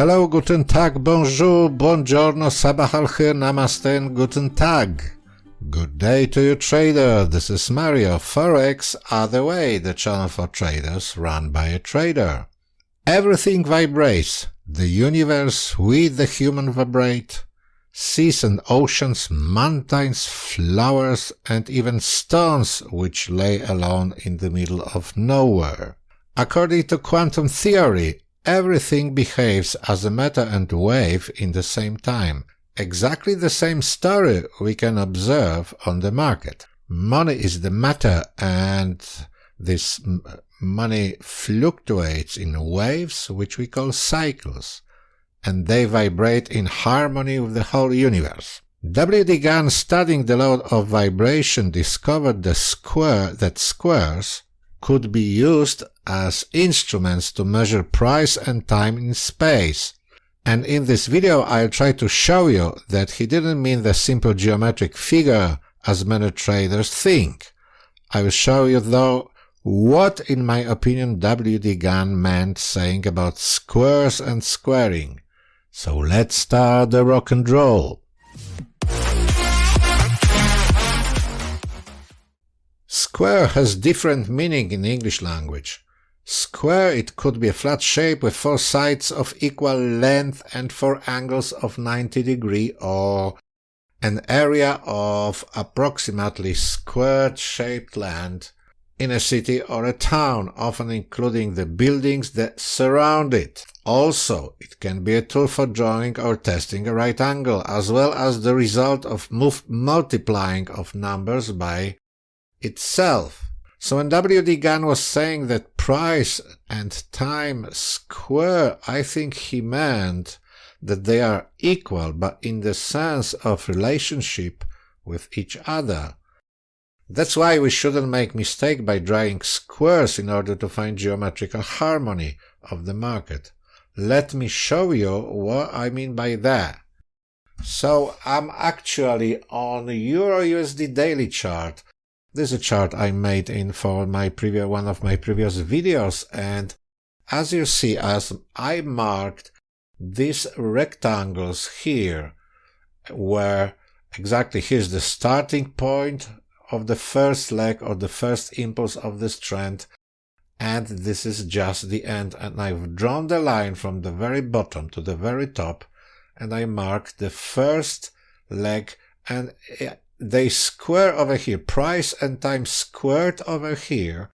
Hello, guten Tag, bonjour, buongiorno, sabah al khair, namaste, and guten Tag. Good day to you, trader. This is Mario, Forex Other Way, the channel for traders run by a trader. Everything vibrates. The universe, we the human vibrate. Seas and oceans, mountains, flowers, and even stones which lay alone in the middle of nowhere. According to quantum theory, everything behaves as a matter and wave in the same time. Exactly the same story we can observe on the market. Money is the matter, and this money fluctuates in waves which we call cycles, and they vibrate in harmony with the whole universe. W.D. Gann, studying the law of vibration, discovered that squares could be used as instruments to measure price and time in space. And in this video I'll try to show you that he didn't mean the simple geometric figure as many traders think. I will show you though what, in my opinion, W.D. Gann meant saying about squares and squaring. So let's start the rock and roll. Square has different meaning in English language. Square, it could be a flat shape with 4 sides of equal length and 4 angles of 90 degrees, or an area of approximately square-shaped land in a city or a town, often including the buildings that surround it. Also, it can be a tool for drawing or testing a right angle, as well as the result of multiplying of numbers by itself. So when W.D. Gann was saying that price and time square, I think he meant that they are equal, but in the sense of relationship with each other. That's why we shouldn't make mistake by drawing squares in order to find geometrical harmony of the market. Let me show you what I mean by that. So I'm actually on Euro-USD daily chart. This is a chart I made for one of my previous videos, and as you see, as I marked these rectangles here, where exactly here's the starting point of the first leg or the first impulse of this trend, and this is just the end, and I've drawn the line from the very bottom to the very top, and I marked the first leg, and they square over here, price and time squared over here,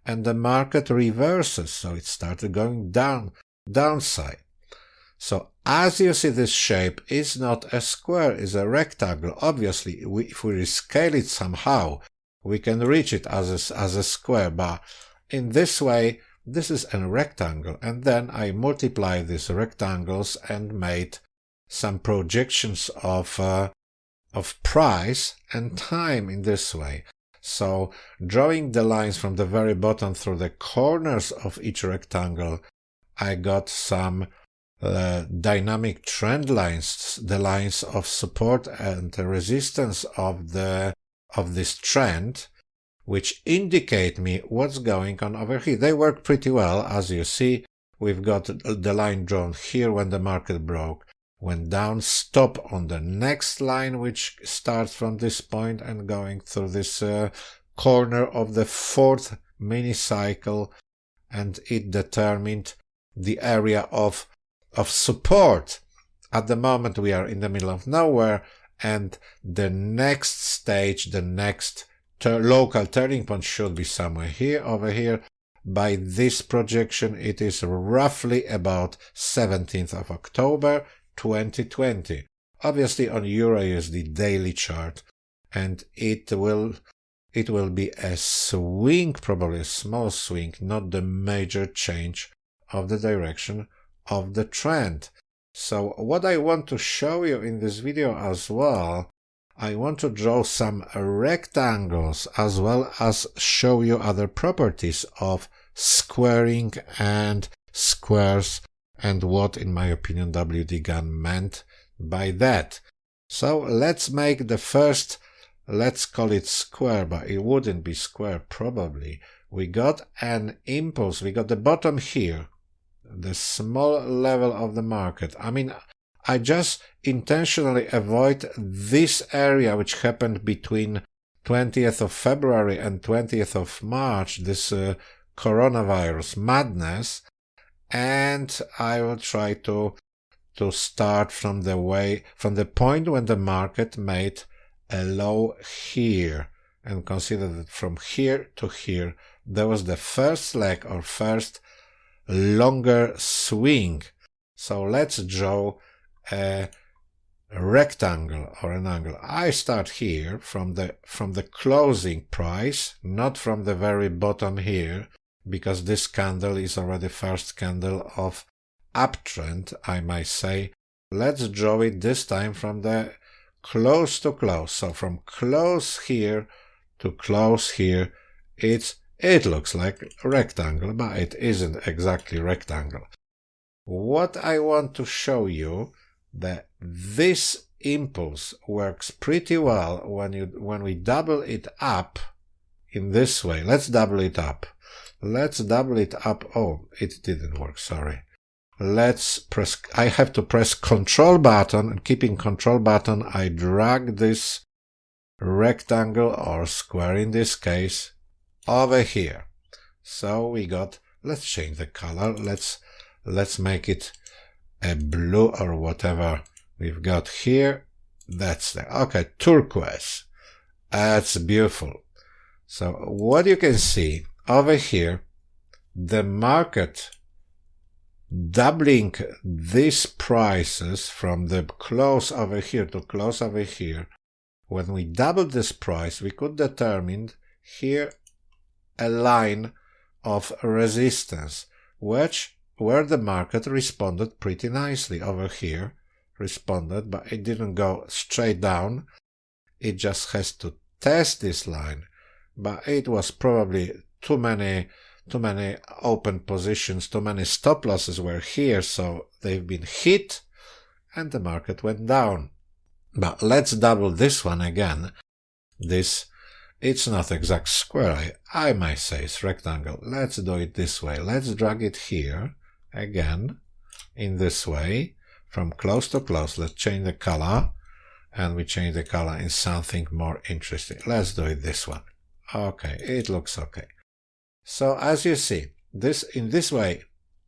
and the market reverses, so it started going downside. So as you see, this shape is not a square, it's a rectangle. Obviously, if we rescale it somehow, we can reach it as a square, but in this way, this is a rectangle, and then I multiply these rectangles and made some projections of price and time in this way. So drawing the lines from the very bottom through the corners of each rectangle, I got some dynamic trend lines, the lines of support and resistance of this trend, which indicate me what's going on over here. They work pretty well. As you see, we've got the line drawn here when the market broke, went down, stop on the next line, which starts from this point and going through this corner of the 4th mini cycle, and it determined the area of support. At the moment we are in the middle of nowhere, and the next stage, the next local turning point should be somewhere here, over here. By this projection, it is roughly about 17th of October 2020, obviously on Euro-USD daily chart, and it will be a swing, probably a small swing, not the major change of the direction of the trend. So what I want to show you in this video as well, I want to draw some rectangles as well as show you other properties of squaring and squares, and what, in my opinion, W.D. Gann meant by that. So let's make the first, let's call it square, but it wouldn't be square probably. We got an impulse, we got the bottom here, the small level of the market. I mean, I just intentionally avoid this area which happened between 20th of February and 20th of March, this coronavirus madness, and I will try to start from the point when the market made a low here, and consider that from here to here there was the first leg or first longer swing. So let's draw a rectangle or an angle. I start here from the closing price, not from the very bottom here, because this candle is already first candle of uptrend, I might say. Let's draw it this time from the close to close. So from close here to close here, it looks like a rectangle, but it isn't exactly rectangle. What I want to show you, that this impulse works pretty well when we double it up in this way. Let's double it up. Oh, it didn't work, sorry. I have to press Control button, and keeping Control button, I drag this rectangle or square in this case over here. So we got, let's change the color. Let's make it a blue or whatever we've got here. That's okay, turquoise. That's beautiful. So what you can see over here, the market doubling these prices from the close over here to close over here. When we doubled this price, we could determine here a line of resistance, where the market responded pretty nicely. Over here responded, but it didn't go straight down. It just has to test this line, but it was probably too many open positions, too many stop losses were here, so they've been hit and the market went down. But let's double this one again. It's not exact square, I might say it's rectangle. Let's do it this way. Let's drag it here again in this way from close to close. Let's change the color, and we change the color in something more interesting. Let's do it this one. Okay, it looks okay. So as you see, in this way,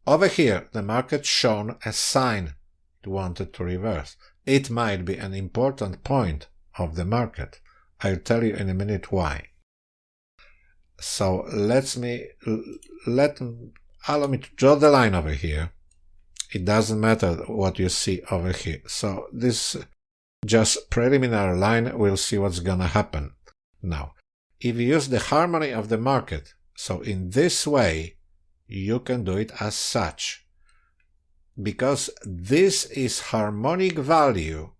over here the market shown a sign it wanted to reverse. It might be an important point of the market. I'll tell you in a minute why. So allow me to draw the line over here. It doesn't matter what you see over here. So this just preliminary line, we'll see what's gonna happen. Now, if you use the harmony of the market, so in this way, you can do it as such. Because this is harmonic value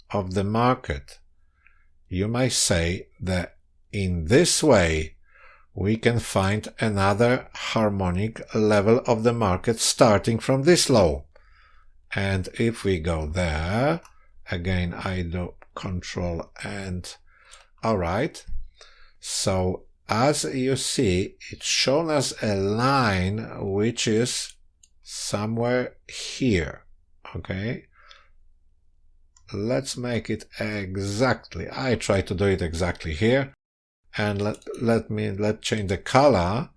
of the market, you might say that in this way, we can find another harmonic level of the market starting from this low. And if we go there, again, I do Control and alright. So as you see, it's shown as a line which is somewhere here. Okay. Let's make it exactly. I try to do it exactly here. And let's change the color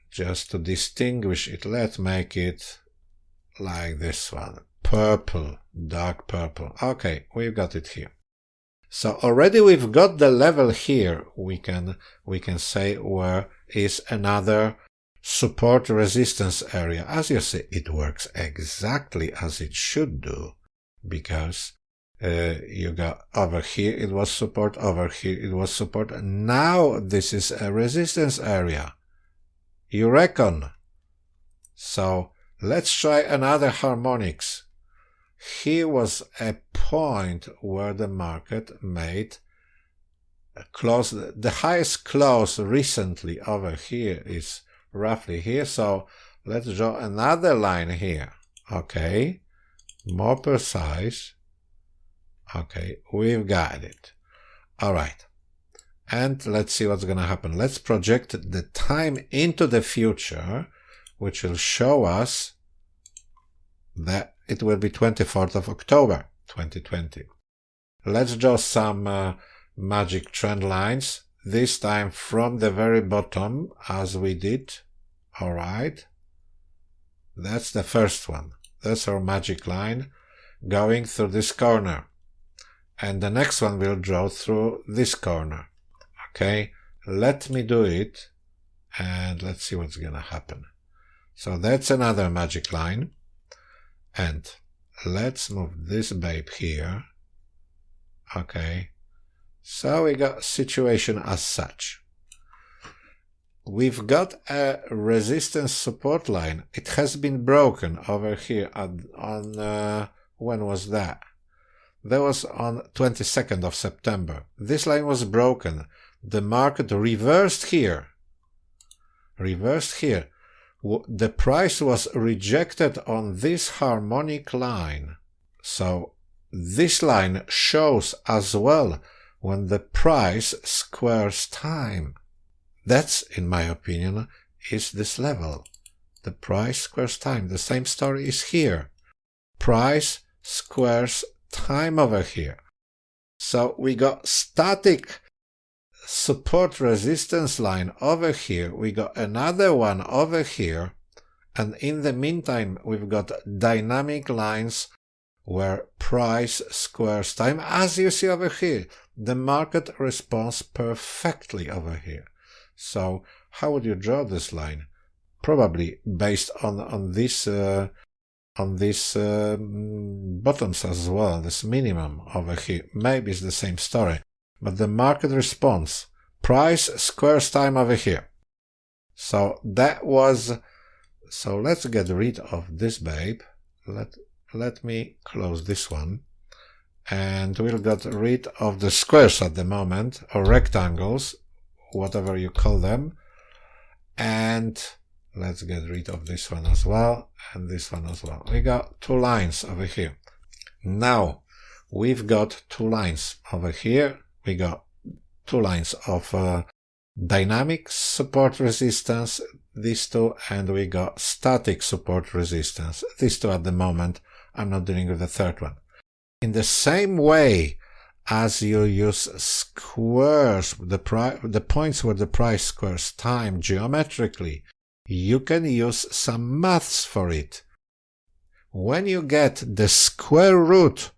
just to distinguish it. Let's make it like this one. Purple, dark purple. Okay, we've got it here. So already we've got the level here. We can say where is another support resistance area. As you see, it works exactly as it should do, because you got over here it was support, over here it was support. Now this is a resistance area. You reckon? So let's try another harmonics. Here was a point where the market made a close. The highest close recently over here is roughly here. So let's draw another line here. Okay, more precise. Okay, we've got it. All right. And let's see what's going to happen. Let's project the time into the future. which will show us that it will be 24th of October 2020. Let's draw some magic trend lines, this time from the very bottom as we did. Alright, that's the first one. That's our magic line going through this corner. And the next one we'll draw through this corner. Okay, let me do it and let's see what's gonna happen. So that's another magic line. And let's move this babe here. Okay, so we got situation as such. We've got a resistance support line. It has been broken over here on when was that? That was on 22nd of September. This line was broken. The market reversed here. The price was rejected on this harmonic line. So this line shows as well when the price squares time. That's, in my opinion, is this level. The price squares time. The same story is here. Price squares time over here. So we got static support resistance line over here. We got another one over here. And in the meantime, we've got dynamic lines where price squares time. As you see over here, the market responds perfectly over here. So how would you draw this line? Probably based on these bottoms as well, this minimum over here. Maybe it's the same story, but the market response, price squares time over here. So that was, so let's get rid of this babe. Let me close this one, and we'll get rid of the squares at the moment, or rectangles, whatever you call them, and let's get rid of this one as well, and this one as well. We got two lines over here. Now, we've got two lines over here. We got two lines of dynamic support resistance, these two, and we got static support resistance, these two at the moment. I'm not dealing with the third one. In the same way as you use squares, the points where the price squares time geometrically, you can use some maths for it. When you get the square root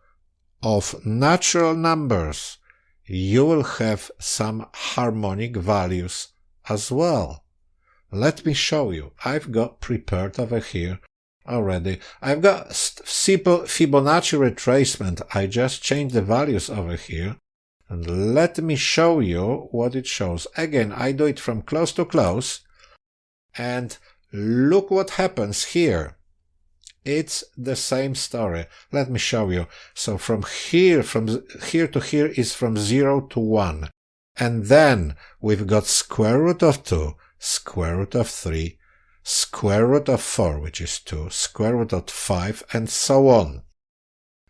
of natural numbers, you will have some harmonic values as well. Let me show you. I've got prepared over here already. I've got simple Fibonacci retracement. I just changed the values over here. And let me show you what it shows. Again, I do it from close to close. And look what happens here. It's the same story. Let me show you. So from here to here is from 0 to 1. And then we've got square root of 2, square root of 3, square root of 4, which is 2, square root of 5, and so on.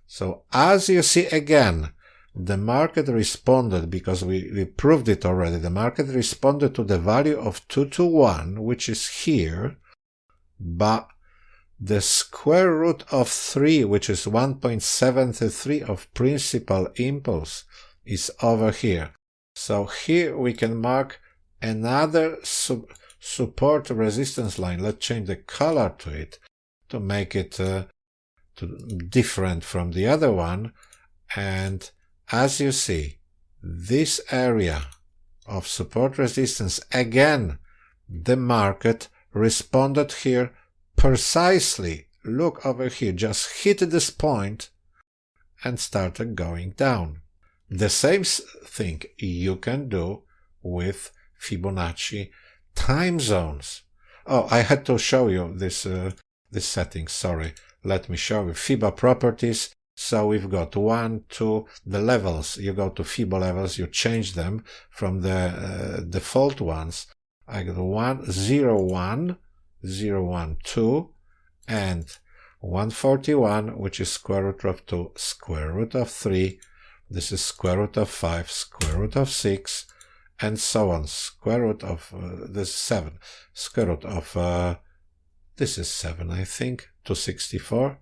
So as you see again, the market responded, because we proved it already, the market responded to the value of 2 to 1, which is here, but the square root of 3, which is 1.73 of principal impulse, is over here. So here we can mark another support resistance line. Let's change the color to it to make it different from the other one. And as you see, this area of support resistance, again, the market responded here precisely. Look over here, just hit this point and started going down. The same thing you can do with Fibonacci time zones. Oh, I had to show you this setting. Sorry. Let me show you Fibo properties. So we've got 1, 2, the levels. You go to Fibo levels, you change them from the default ones. I got 1, 0, 1, 0, 1, 2, and 141, which is square root of 2, square root of 3. This is square root of 5, square root of 6, and so on. Square root of this 7, square root of This is 7, I think, 264,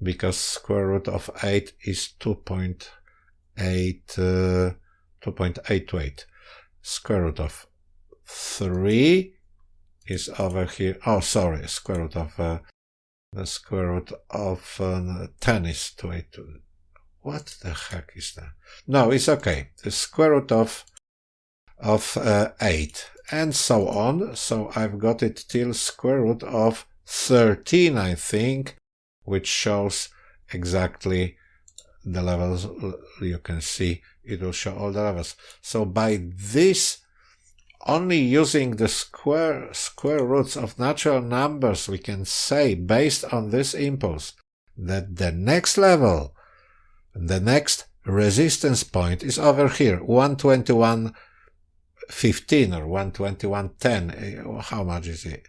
because square root of 8 is 2.828. Square root of 3 is over here. Oh, sorry, square root of the square root of 10 is 282. What the heck is that? No, it's okay. The square root of 8 and so on. So I've got it till square root of 13, I think, which shows exactly the levels. You can see it will show all the levels. So by this, only using the square roots of natural numbers, we can say, based on this impulse, that the next level, the next resistance point is over here, 121.15 or 121.10. How much is it?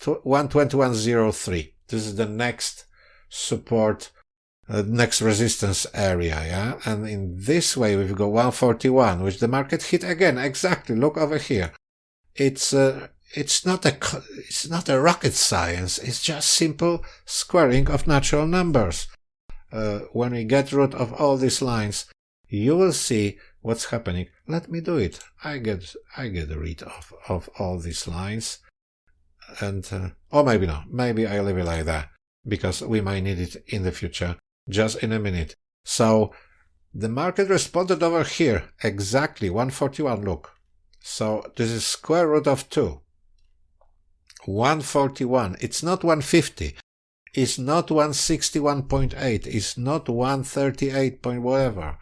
121.03. This is the next support, next resistance area, yeah? And in this way we've got 141, which the market hit again. Exactly. Look over here. It's not a rocket science. It's just simple squaring of natural numbers. When we get rid of all these lines, you will see what's happening. Let me do it. I get rid of all these lines, and or maybe not. Maybe I leave it like that because we might need it in the future. Just in a minute. So the market responded over here exactly 141. Look. So this is square root of 2. 141. It's not 150. It's not 161.8. It's not 138 point whatever.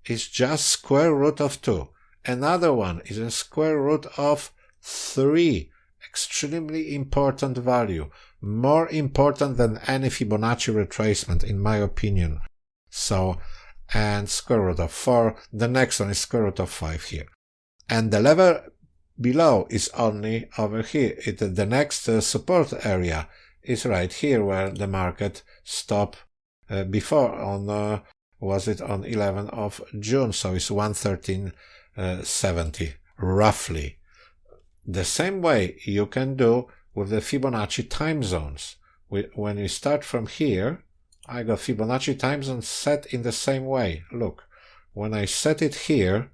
It's just square root of 2. Another one is a square root of 3. Extremely important value. More important than any Fibonacci retracement, in my opinion. So, and square root of 4. The next one is square root of 5 here. And the level below is only over here. The next support area is right here where the market stopped before on, was it on 11th of June? So it's 113.70 roughly. The same way you can do with the Fibonacci time zones. When you start from here, I got Fibonacci time zones set in the same way. Look, when I set it here,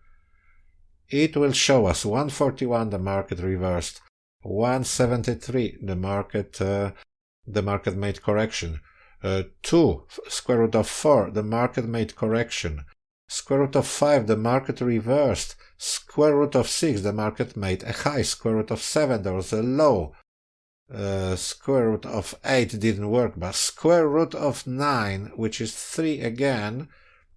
it will show us 141, the market reversed, 173, the market made correction, 2, square root of 4, the market made correction, square root of 5, the market reversed, square root of 6, the market made a high, square root of 7, there was a low, square root of 8 didn't work, but square root of 9, which is 3 again,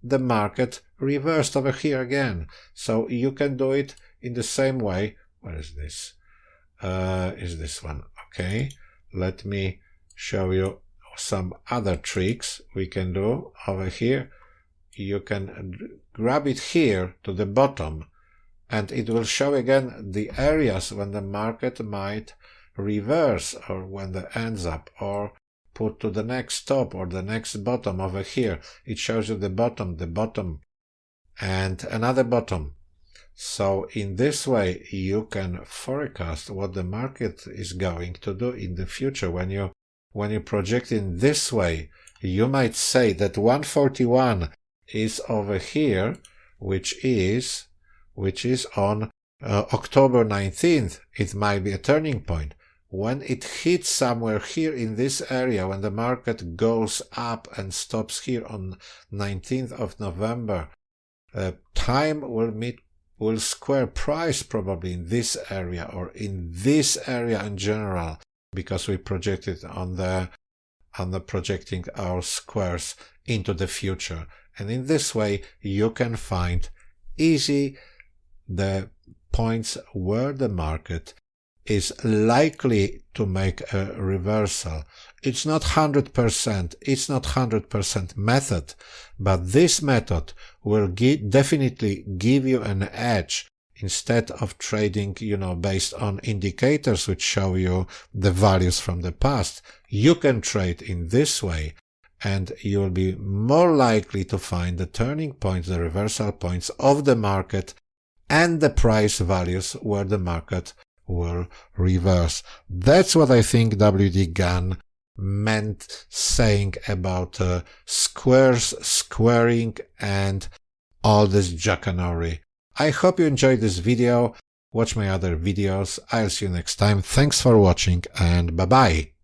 the market reversed over here again. So you can do it in the same way. Where is this? Is this one? Okay. Let me show you some other tricks we can do over here. You can grab it here to the bottom and it will show again the areas when the market might reverse or when it ends up or put to the next top or the next bottom over here. It shows you the bottom, and another bottom. So in this way you can forecast what the market is going to do in the future. When you project in this way, you might say that 141 is over here, which is on October 19th. It might be a turning point. When it hits somewhere here in this area, when the market goes up and stops here on 19th of November, time will square price probably in this area or in this area in general, because we projected on the projecting our squares into the future. And in this way, you can find easy the points where the market is likely to make a reversal. It's not 100%, it's not 100% method, but this method will definitely give you an edge instead of trading, based on indicators which show you the values from the past. You can trade in this way and you will be more likely to find the turning points, the reversal points of the market and the price values where the market will reverse. That's what I think W.D. Gunn meant saying about squares, squaring, and all this jackanory. I hope you enjoyed this video. Watch my other videos. I'll see you next time. Thanks for watching, and bye-bye.